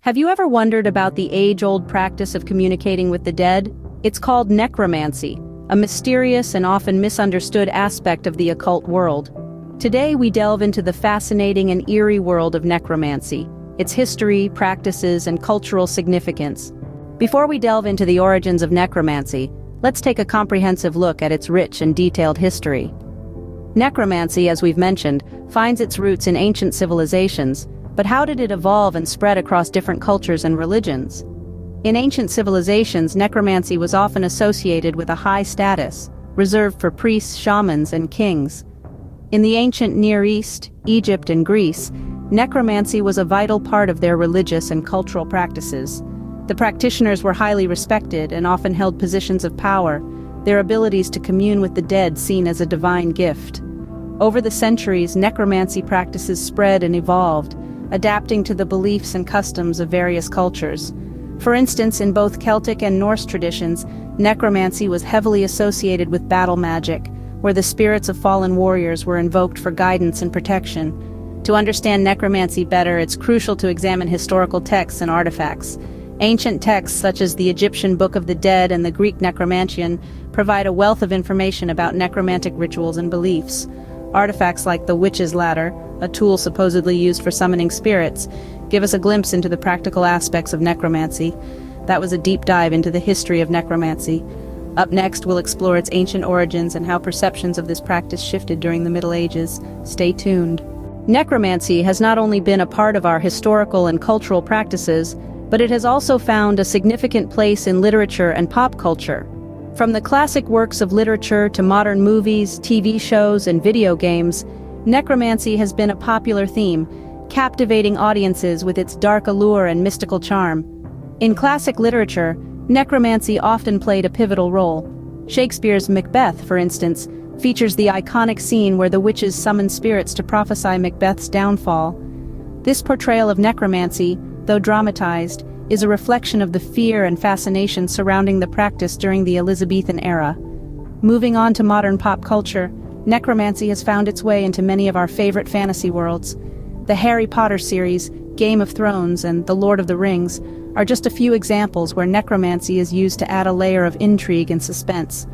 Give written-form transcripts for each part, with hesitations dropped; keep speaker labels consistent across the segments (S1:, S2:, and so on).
S1: Have you ever wondered about the age-old practice of communicating with the dead? It's called necromancy, a mysterious and often misunderstood aspect of the occult world. Today we delve into the fascinating and eerie world of necromancy, its history, practices, and cultural significance. Before we delve into the origins of necromancy, let's take a comprehensive look at its rich and detailed history. Necromancy, as we've mentioned, finds its roots in ancient civilizations, but how did it evolve and spread across different cultures and religions? In ancient civilizations, necromancy was often associated with a high status, reserved for priests, shamans, and kings. In the ancient Near East, Egypt, and Greece, necromancy was a vital part of their religious and cultural practices. The practitioners were highly respected and often held positions of power, their abilities to commune with the dead seen as a divine gift. Over the centuries, necromancy practices spread and evolved, adapting to the beliefs and customs of various cultures. For instance, in both Celtic and Norse traditions, necromancy was heavily associated with battle magic, where the spirits of fallen warriors were invoked for guidance and protection. To understand necromancy better, it's crucial to examine historical texts and artifacts. Ancient texts such as the Egyptian Book of the Dead and the Greek Necromantian provide a wealth of information about necromantic rituals and beliefs. Artifacts like the Witch's Ladder, a tool supposedly used for summoning spirits, give us a glimpse into the practical aspects of necromancy. That was a deep dive into the history of necromancy. Up next, we'll explore its ancient origins and how perceptions of this practice shifted during the Middle Ages. Stay tuned. Necromancy has not only been a part of our historical and cultural practices, but it has also found a significant place in literature and pop culture. From the classic works of literature to modern movies, TV shows, and video games, necromancy has been a popular theme, captivating audiences with its dark allure and mystical charm. In classic literature, necromancy often played a pivotal role. Shakespeare's Macbeth, for instance, features the iconic scene where the witches summon spirits to prophesy Macbeth's downfall. This portrayal of necromancy, though dramatized, is a reflection of the fear and fascination surrounding the practice during the Elizabethan era. Moving on to modern pop culture, necromancy has found its way into many of our favorite fantasy worlds. The Harry Potter series, Game of Thrones, and The Lord of the Rings are just a few examples where necromancy is used to add a layer of intrigue and suspense.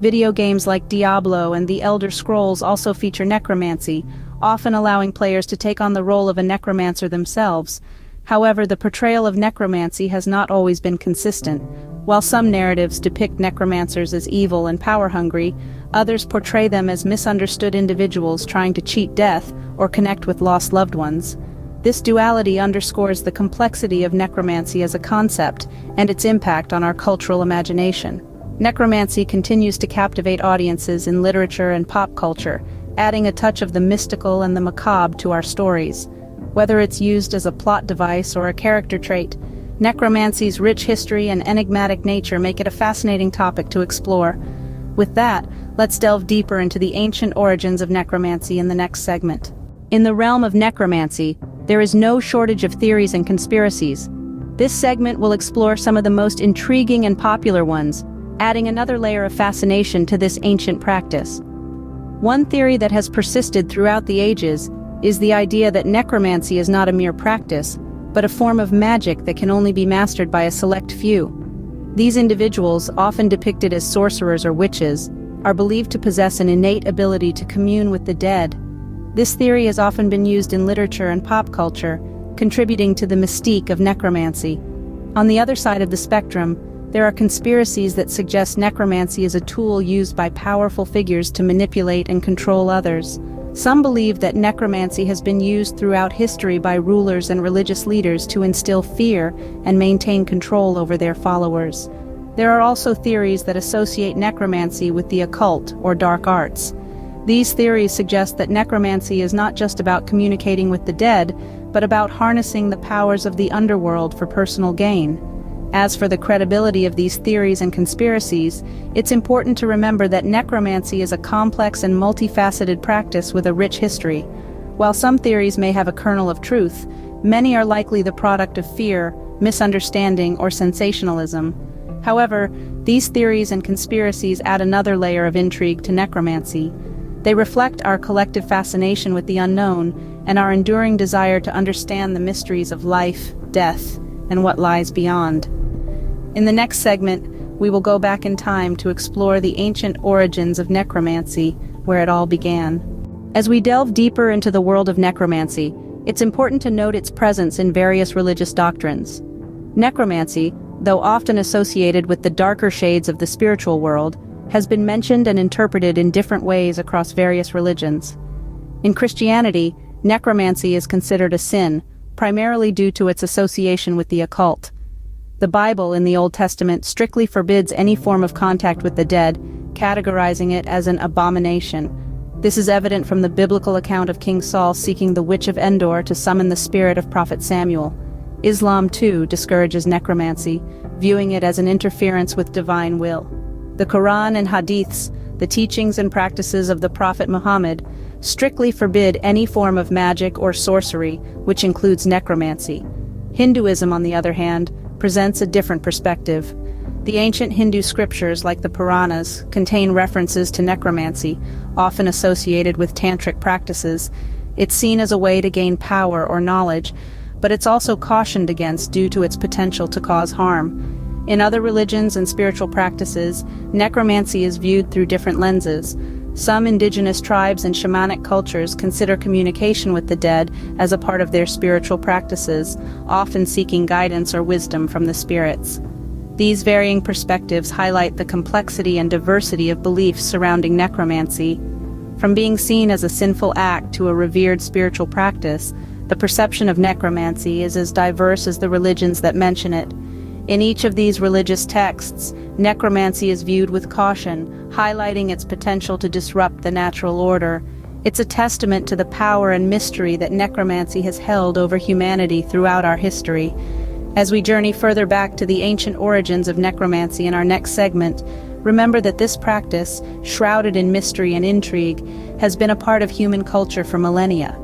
S1: Video games like Diablo and The Elder Scrolls also feature necromancy, often allowing players to take on the role of a necromancer themselves. However, the portrayal of necromancy has not always been consistent. While some narratives depict necromancers as evil and power-hungry, others portray them as misunderstood individuals trying to cheat death or connect with lost loved ones. This duality underscores the complexity of necromancy as a concept and its impact on our cultural imagination. Necromancy continues to captivate audiences in literature and pop culture, adding a touch of the mystical and the macabre to our stories. Whether it's used as a plot device or a character trait, necromancy's rich history and enigmatic nature make it a fascinating topic to explore. With that, let's delve deeper into the ancient origins of necromancy in the next segment. In the realm of necromancy, there is no shortage of theories and conspiracies. This segment will explore some of the most intriguing and popular ones, adding another layer of fascination to this ancient practice. One theory that has persisted throughout the ages is the idea that necromancy is not a mere practice, but a form of magic that can only be mastered by a select few. These individuals, often depicted as sorcerers or witches, are believed to possess an innate ability to commune with the dead. This theory has often been used in literature and pop culture, contributing to the mystique of necromancy. On the other side of the spectrum, there are conspiracies that suggest necromancy is a tool used by powerful figures to manipulate and control others. Some believe that necromancy has been used throughout history by rulers and religious leaders to instill fear and maintain control over their followers. There are also theories that associate necromancy with the occult or dark arts. These theories suggest that necromancy is not just about communicating with the dead, but about harnessing the powers of the underworld for personal gain. As for the credibility of these theories and conspiracies, it's important to remember that necromancy is a complex and multifaceted practice with a rich history. While some theories may have a kernel of truth, many are likely the product of fear, misunderstanding, or sensationalism. However, these theories and conspiracies add another layer of intrigue to necromancy. They reflect our collective fascination with the unknown and our enduring desire to understand the mysteries of life, death, and what lies beyond. In the next segment, we will go back in time to explore the ancient origins of necromancy, where it all began. As we delve deeper into the world of necromancy, it's important to note its presence in various religious doctrines. Necromancy, though often associated with the darker shades of the spiritual world, has been mentioned and interpreted in different ways across various religions. In Christianity, necromancy is considered a sin, primarily due to its association with the occult. The Bible in the Old Testament strictly forbids any form of contact with the dead, categorizing it as an abomination. This is evident from the biblical account of King Saul seeking the Witch of Endor to summon the spirit of Prophet Samuel. Islam, too, discourages necromancy, viewing it as an interference with divine will. The Quran and Hadiths, the teachings and practices of the Prophet Muhammad, strictly forbid any form of magic or sorcery, which includes necromancy. Hinduism, on the other hand, presents a different perspective. The ancient Hindu scriptures, like the Puranas, contain references to necromancy, often associated with tantric practices. It's seen as a way to gain power or knowledge, but it's also cautioned against due to its potential to cause harm. In other religions and spiritual practices, necromancy is viewed through different lenses. Some indigenous tribes and shamanic cultures consider communication with the dead as a part of their spiritual practices, often seeking guidance or wisdom from the spirits. These varying perspectives highlight the complexity and diversity of beliefs surrounding necromancy. From being seen as a sinful act to a revered spiritual practice, the perception of necromancy is as diverse as the religions that mention it. In each of these religious texts, necromancy is viewed with caution, highlighting its potential to disrupt the natural order. It's a testament to the power and mystery that necromancy has held over humanity throughout our history. As we journey further back to the ancient origins of necromancy in our next segment, remember that this practice, shrouded in mystery and intrigue, has been a part of human culture for millennia.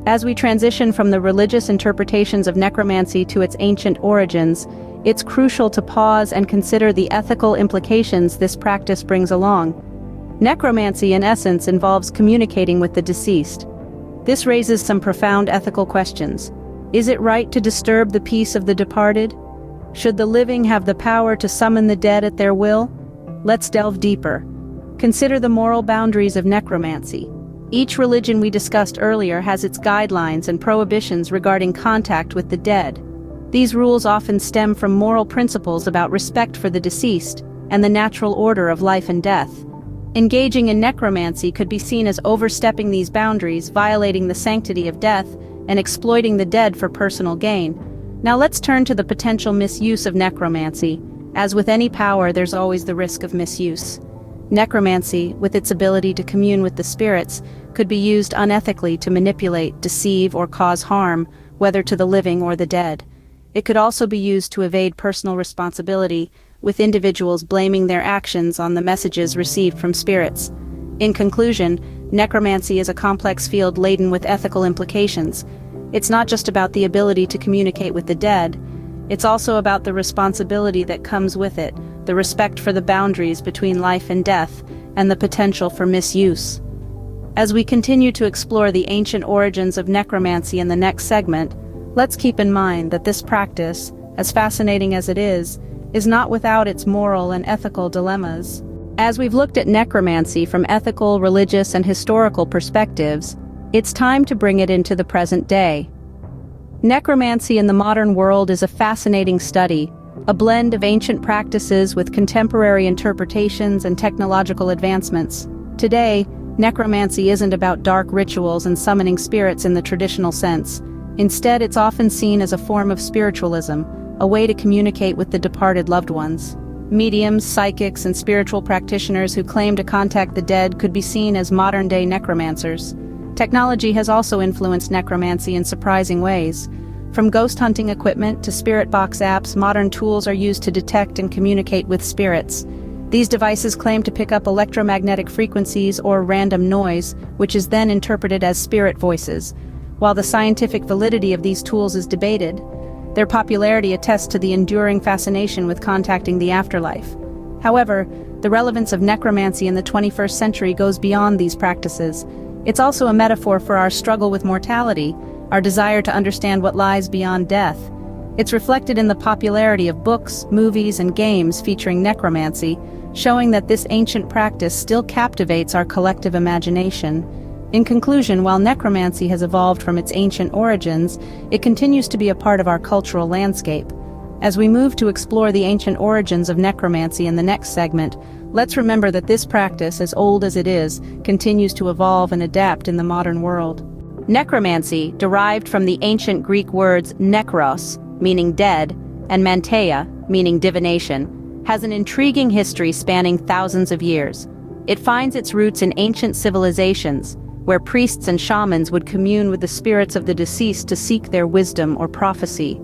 S1: As we transition from the religious interpretations of necromancy to its ancient origins, it's crucial to pause and consider the ethical implications this practice brings along. Necromancy, in essence, involves communicating with the deceased. This raises some profound ethical questions. Is it right to disturb the peace of the departed? Should the living have the power to summon the dead at their will? Let's delve deeper. Consider the moral boundaries of necromancy. Each religion we discussed earlier has its guidelines and prohibitions regarding contact with the dead. These rules often stem from moral principles about respect for the deceased and the natural order of life and death. Engaging in necromancy could be seen as overstepping these boundaries, violating the sanctity of death, and exploiting the dead for personal gain. Now let's turn to the potential misuse of necromancy. As with any power, there's always the risk of misuse. Necromancy, with its ability to commune with the spirits, could be used unethically to manipulate, deceive, or cause harm, whether to the living or the dead. It could also be used to evade personal responsibility, with individuals blaming their actions on the messages received from spirits. In conclusion, necromancy is a complex field laden with ethical implications. It's not just about the ability to communicate with the dead, it's also about the responsibility that comes with it, the respect for the boundaries between life and death, and the potential for misuse. As we continue to explore the ancient origins of necromancy in the next segment, let's keep in mind that this practice, as fascinating as it is not without its moral and ethical dilemmas. As we've looked at necromancy from ethical, religious, and historical perspectives, it's time to bring it into the present day. Necromancy in the modern world is a fascinating study, a blend of ancient practices with contemporary interpretations and technological advancements. Today, necromancy isn't about dark rituals and summoning spirits in the traditional sense. Instead, it's often seen as a form of spiritualism, a way to communicate with the departed loved ones. Mediums, psychics, and spiritual practitioners who claim to contact the dead could be seen as modern-day necromancers. Technology has also influenced necromancy in surprising ways. From ghost hunting equipment to spirit box apps, modern tools are used to detect and communicate with spirits. These devices claim to pick up electromagnetic frequencies or random noise, which is then interpreted as spirit voices. While the scientific validity of these tools is debated, their popularity attests to the enduring fascination with contacting the afterlife. However, the relevance of necromancy in the 21st century goes beyond these practices. It's also a metaphor for our struggle with mortality, our desire to understand what lies beyond death. It's reflected in the popularity of books, movies, and games featuring necromancy, showing that this ancient practice still captivates our collective imagination. In conclusion, while necromancy has evolved from its ancient origins, it continues to be a part of our cultural landscape. As we move to explore the ancient origins of necromancy in the next segment, let's remember that this practice, as old as it is, continues to evolve and adapt in the modern world. Necromancy, derived from the ancient Greek words nekros, meaning dead, and manteia, meaning divination, has an intriguing history spanning thousands of years. It finds its roots in ancient civilizations, where priests and shamans would commune with the spirits of the deceased to seek their wisdom or prophecy.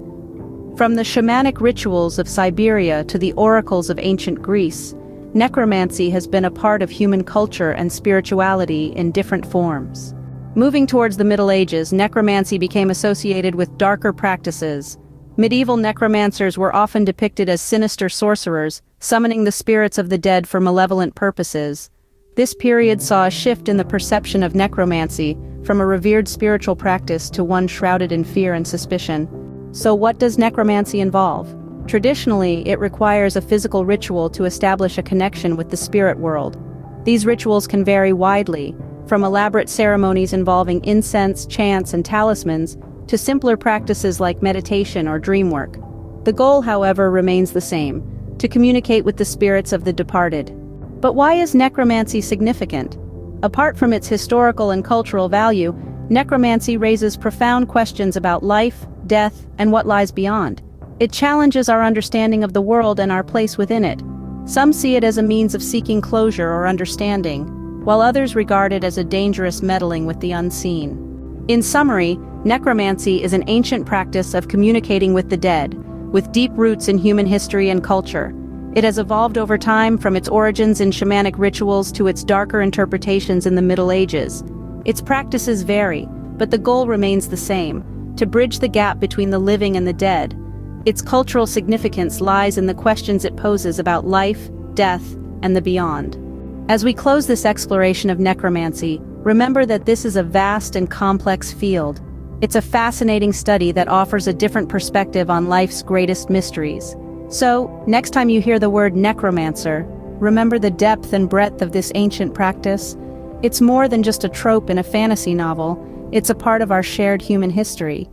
S1: From the shamanic rituals of Siberia to the oracles of ancient Greece, necromancy has been a part of human culture and spirituality in different forms. Moving towards the Middle Ages, necromancy became associated with darker practices. Medieval necromancers were often depicted as sinister sorcerers, summoning the spirits of the dead for malevolent purposes. This period saw a shift in the perception of necromancy, from a revered spiritual practice to one shrouded in fear and suspicion. So what does necromancy involve? Traditionally, it requires a physical ritual to establish a connection with the spirit world. These rituals can vary widely, from elaborate ceremonies involving incense, chants, and talismans, to simpler practices like meditation or dream work. The goal, however, remains the same: to communicate with the spirits of the departed. But why is necromancy significant? Apart from its historical and cultural value, necromancy raises profound questions about life, death, and what lies beyond. It challenges our understanding of the world and our place within it. Some see it as a means of seeking closure or understanding, while others regard it as a dangerous meddling with the unseen. In summary, necromancy is an ancient practice of communicating with the dead, with deep roots in human history and culture. It has evolved over time, from its origins in shamanic rituals to its darker interpretations in the Middle Ages. Its practices vary, but the goal remains the same: to bridge the gap between the living and the dead. Its cultural significance lies in the questions it poses about life, death, and the beyond. As we close this exploration of necromancy, remember that this is a vast and complex field. It's a fascinating study that offers a different perspective on life's greatest mysteries. So, next time you hear the word necromancer, remember the depth and breadth of this ancient practice. It's more than just a trope in a fantasy novel. It's a part of our shared human history.